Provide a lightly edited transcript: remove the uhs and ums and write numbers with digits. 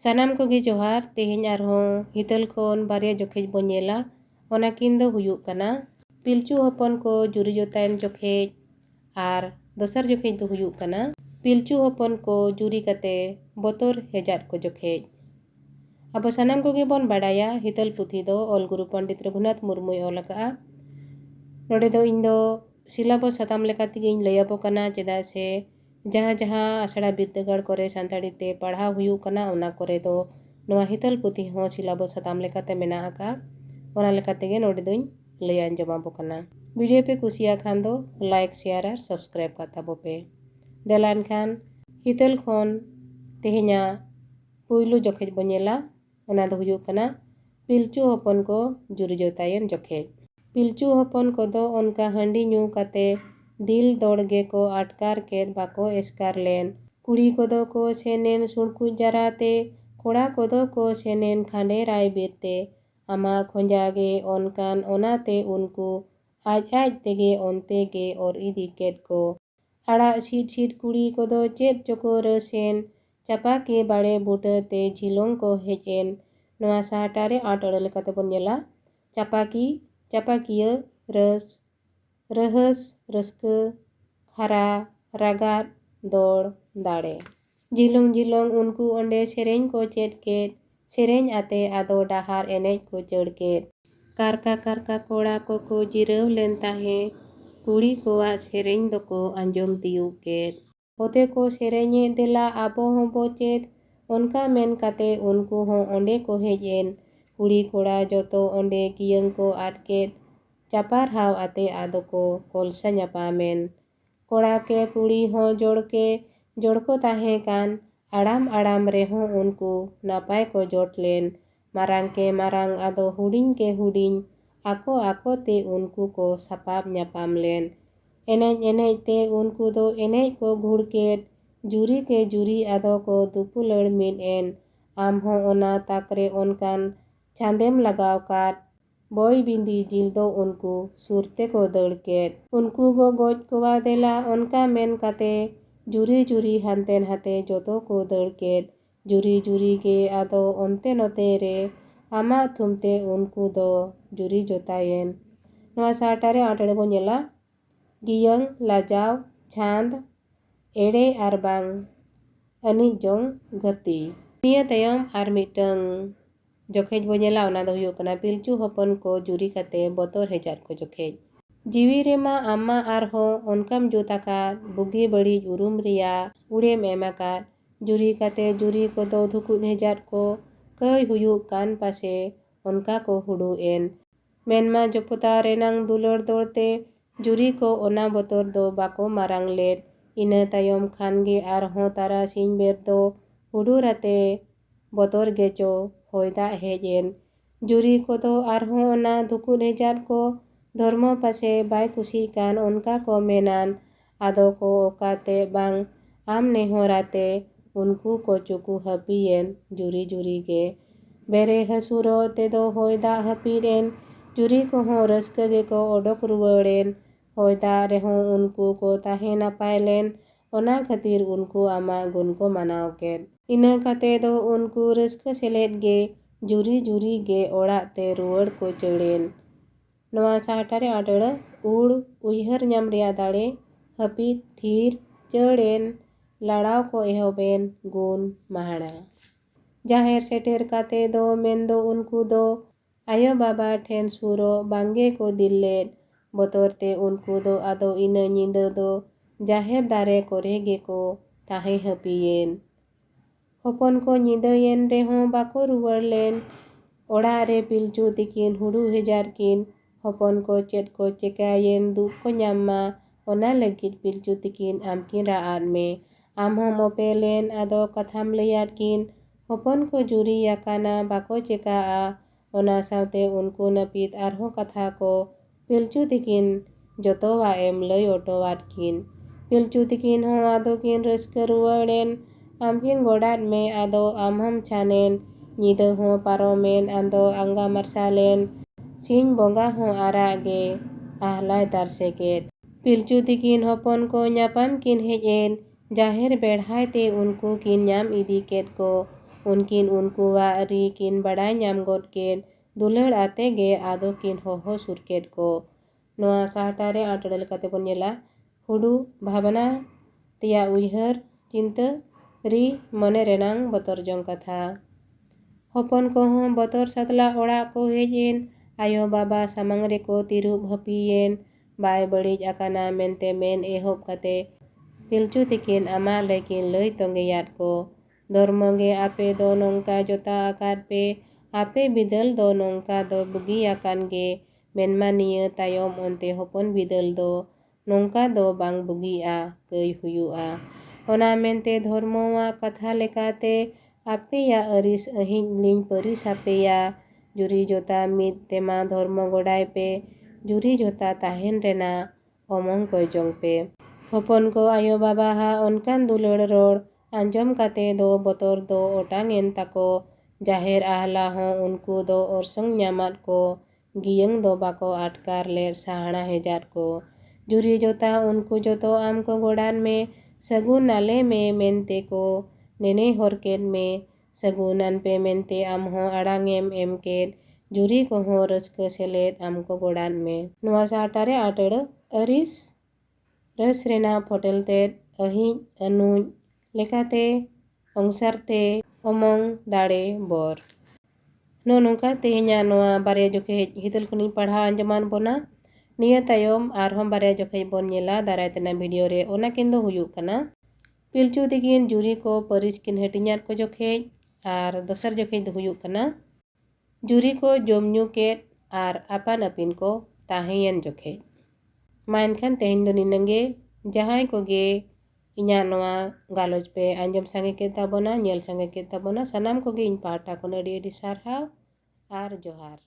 सानाम कोगे जोहार तेहेñ आरहों हितल खोन बारिया जोखेज बो नेला ओनाकिन दो हुयुग कना पिलचू हपन को जुरी जोतायन जोखेज आर दोसर जोखेज दो हुयुग कना पिलचू हपन को जुरी कते बोतोर हेजात को जोखेज। अब सानाम कोगे बोन बाडाया हितल पुथी दो ऑल गुरु पंडित रघुनाथ मुर्मुय ऑल अकाआ। नोडे दो इन दो सिलाबस साताम लेका तेगिñ लैयाबो कना चेदा से जहाँ जहाँ आसड़ा बिरदागाड़ करे सानताड़ी ते पढ़ाव हुयुग कना ओना करे दो नोआ हितल पुथी हों सिलाबस साताम लेकाते मेना आका ओना लेकातेगे नोडे दोñ लैय आंजमाबो कना। वीडियो पे कुसिया खान दो लाइक शेयर और सब्सक्राइब काताबो पे देलान खान हितल खोन तेहेñा पुइलू जोखेज बो नेला ओना दो हुयुग कना पिलचू हपन को जुरी जोतायन जोखेज। पिलचू हपन को दो उनका हंडी ᱧᱩ काते दिल दौड़गे को आटकार केद बाको एस्कार लेन कुड़ी कोदो को सेनेन सुणकुज जराते कोड़ा कोदो को सेनेन खांडे राय बिरते आमा खोंजागे ओनकान ओनाते उनको आज तेगे ओनते गे और इदी केद को आड़ा सीट सीट कुड़ी कोदो चेद चोको रसेन चापा के बाड़े बूटे ते झिलोंग को हेजेन नोआ साहटारे आट अड़ले काते बन नेला चापाकिया रस रहस रस्क खरा रागात दौड़ दाड़े झिलोंग झिलोंग उनको ओंडे सेरेñ को चेद केद सेरेñ आते आदो डाहार एनेज को चढ़ केद कारका कोड़ा को जिराव लेन ताहे कुड़ी कोआ सेरेñ दो को आंजम तियुग केद होते को सेरेñे देला आबो होंबो चेद उनका मेन काते उनको हों ओंडे को हेजेन कुड़ी कोड़ा जोतो ओंडे कियंग को आट केद चापार हाव आते आदो को कोलसा ᱧᱟᱯᱟᱢᱮᱱ कोड़ा के कुड़ी हों जोड़ को ताहे कान आड़ाम आड़ाम रेहों उनको नापाय को जोट लेन मारांग के मारांग आदो हुडिंग के हुडिंग आको ते उनको को सापाब ᱧᱟᱯᱟᱢ लेन एनेज ते उनको दो एनेज को घुड़ केद जुरी के जुरी आदो को दुपुलड़ मिद एन आम हों ओना ताकरे ओनकान छांदेम लगाव काट बॉय बिंदी जिल दो उनको सुरते को दड़ केद उनको गो गोज कोवा देला उनका मेन काते जुरी जुरी हानतेन हाते जोतो को दड़ केद जुरी के आदो ओनते नोते रे आमा थुमते उनको दो जुरी जोतायन नोआ साहटारे आटड़े बो नेला गियंग लाजाव छांद एड़े आर बांग अनिज जोंग गति निया तयम आर मिटंग जोखेज बो नेला ओना दो हुयुग कना पिलचू हपन को जुरी काते बोतोर हेजात को जोखेज। जीवी रेमा आमा आरहों ओनकाम जुताकात बुगी बड़ीज उरुम रिया उड़ेम एमाकात जुरी काते जुरी को दो धुकुन हेजात को कई हुयुग कान पासे उनका को हुडू एन मेनमा जोपता रेनांग दुलड़ दौड़ते जुरी को ओना बोतोर दो बाको मारांग लेद इना तायम खानगे आरहों तारा सिंह बेर दो हुडू राते बोतोर गेचो होयदा हेजेन जुरी को दो आरहों ओना धुकुन हेजात को धर्म पासे बाय कुसी कान उनका को मेनान आदो को ओकाते बांग आम नेहोराते उनको को चुकू हपीएन जुरी के बेरे हसुरो ते दो होयदा हपीरेन जुरी को हों रस्कगे को ओडोक रुवाड़ेन होयदा रेहों उनको को ताहे नापाय लेन ओना खातिर उनको आमा गुन को मनाव केद इना काते दो उनको रस्क सेलेद गे जुरी गे ओड़ाग ते रुवाड़ को चढ़ेन नोआ साहटारे आटड़ उड़ उयहर ᱧᱟᱢ रिया दाड़े हपीद थीर चढ़ेन लड़ाव को एहोबेन गुन महाड़ा जाहेर सेटेर काते दो मेन दो उनको दो आयो बाबा ठेन सुरो बांगे को दिल्लेद बोतोर ते उनको दो आदो इना ᱧिदो दो जाहेर दारे कोरेगे को ताहे हपीयेन हपन को ᱧिदोयेन रेहों बाको रुवाड़ लेन ओड़ा रे पिलचू तिकिन हुडू हेजार किन हपन को चेद को चेकायेन दुख को ᱧᱟᱢ ओना लगिद पिलचू तिकिन आमकिन राआद में आम हों मोपे लेन आदो कथाम लैयाद किन हपन को जुरी याकाना बाको चेकाआ ओना सावते उनको नपीत आरहों कथा को पिलचू तिकिन जोतोवा एम लय ओटोवाद किन पिलचू तिकिन हों आदो किन रस्क रुवाड़ेन आमकिन गोडाद में आदो आमहम छानेन ᱧिदो हों पारोमेन आदो आंगा मार्सालेन सिंह बोंगा हों आरागे आहलाय दारसे केद पिलचू तिकिन हपन को ᱧᱟᱯᱟᱢ किन हेज एन जाहेर बेढ़ाय ते उनको किन ᱧᱟᱢ इदी केद को उनकिन उनकुवाग री किन बाडाय nyam god ked दुलड़ आते गे आदो किन होहो सुरकेद को। नोआ साहटारे आटड़ा लेकाते बन nyela हुडू भावना तिया उयहर चिंता री मने रेनांग बतर जंग कथा। हपन कोहों बतर सातला ओड़ा को हेज एन आयो बाबा सामांग रेको तिरुब हपियेन बाय बड़िज आकाना मेनते मेन एहोब काते पिलचु तिकिन आमा लेकिन लय तोंगेयात को। धर्मगे आपे दो नोंका जोता आकाद पे आपे बिदल दो नोंका दो बुगी आकान गे मेनमा निया तायम ओनते हपन बिदल दो नोंका दो बांग बुगिआ कई हुयुआ। ओना मेनते धर्मवा कथा लेकाते आपेया अरिस अहिं लिंग परिस आपेया जुरी जोता मिद तेमा धर्म गोडाय पे जुरी जोता ताहेन रेना ओमंग कोय जंग पे। हपन को आयो बाबा हा ओनकान दुलड़ रोड़ आंजम काते दो बतर दो ओटांग एन ताको जाहेर आहला हों उनकू दो ओरसंग ᱧᱟᱢᱟᱫ को गियंग दो बाको आटकार लेर साहणा हेजात को। जुरी जोता उनकू जोतो आम को गोडान में सगुन नाले में मेनते को नेने हरकेद में सगुनान पे मेनते आम हों आड़ांगेम एम केद जुरी को हों रस्क सेलेद आम को गोडान में। नोआ साहटारे आटड़ अरिस रस रेना फोटेल तेद अहिं अनुज लेकाते ओंगसारते ओमंग दाड़े बोर। नो नोंका तेहेnya नोआ बारे जोखे हितल खुनी पढ़ा अंजमान बोना निया तायम आरहम बारे जोखे बोन nyela दाराय तेना वीडियो रे ओना किन दो हुयुग कना पिलचु तिकिन जुरी को परिस किन हटिन्यात को जोखे आर दोसर जोखे दो हुयुग कना जुरी को जोमन्यू केद आर आपान अपिन को ताहेयन जोखे। मा एनखान तेहेन दो निनंगे जहाय कोगे इन्या नोआ गालोज पे आंजम सांगे केद ताबोना nyel सांगे केद ताबोना सानाम कोगे इन पाहटा कोन अडी अडी सारहाव आर जोहार।